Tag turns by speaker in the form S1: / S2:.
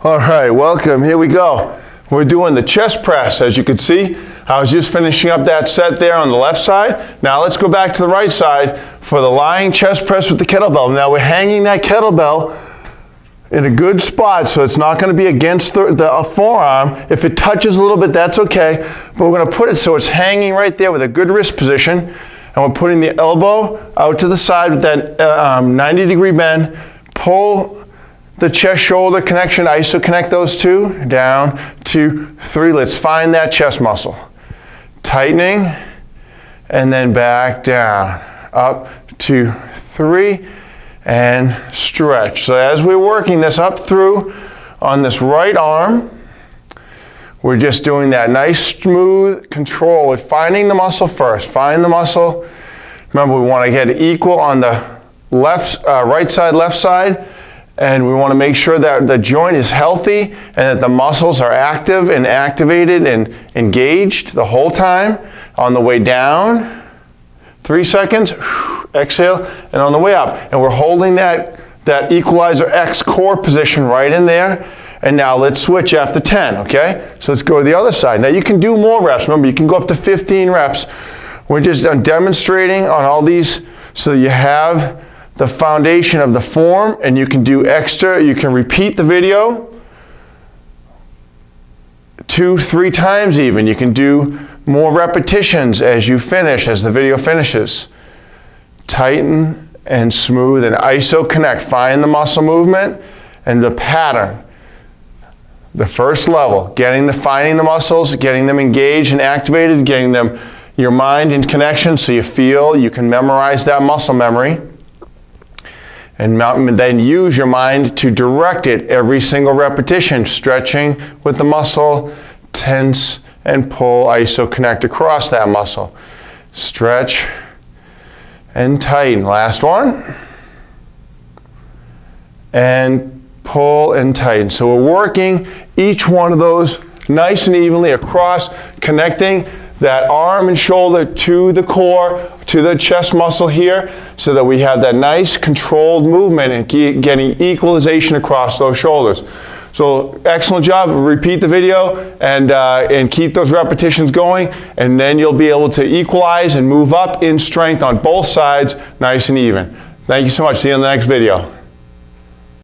S1: All right, welcome. Here we go. We're doing the chest press. As you can see, I was just finishing up that set there on the left side. Now let's go back to the right side for the lying chest press with the kettlebell. Now we're hanging that kettlebell in a good spot so it's not going to be against the forearm. If it touches a little bit, that's okay. But we're going to put it so it's hanging right there with a good wrist position. And we're putting the elbow out to the side with that 90-degree bend. Pull the chest-shoulder connection, iso connect those two, down, 2, 3. Let's find that chest muscle. Tightening, and then back down, up, 2, 3, and stretch. So as we're working this up through on this right arm, we're just doing that nice smooth control with finding the muscle first. Find the muscle. Remember, we want to get equal on the right side, left side. And we want to make sure that the joint is healthy and that the muscles are active and activated and engaged the whole time. On the way down, 3 seconds, exhale, and on the way up. And we're holding that Equalizer X core position right in there. And now let's switch after 10, okay? So let's go to the other side. Now you can do more reps. Remember, you can go up to 15 reps. We're just demonstrating on all these so you have the foundation of the form, and you can do extra. You can repeat the video 2, 3 times even. You can do more repetitions as you finish, as the video finishes. Tighten and smooth and iso connect. Find the muscle movement and the pattern. The first level, finding the muscles, getting them engaged and activated, getting them your mind in connection so you can memorize that muscle memory. And then use your mind to direct it every single repetition, stretching with the muscle, tense and pull, iso connect across that muscle. Stretch and tighten. Last one. And pull and tighten. So we're working each one of those nice and evenly across, connecting that arm and shoulder to the core, to the chest muscle here, so that we have that nice controlled movement and getting equalization across those shoulders. So excellent job. Repeat the video and keep those repetitions going, and then you'll be able to equalize and move up in strength on both sides, nice and even. Thank you so much. See you in the next video.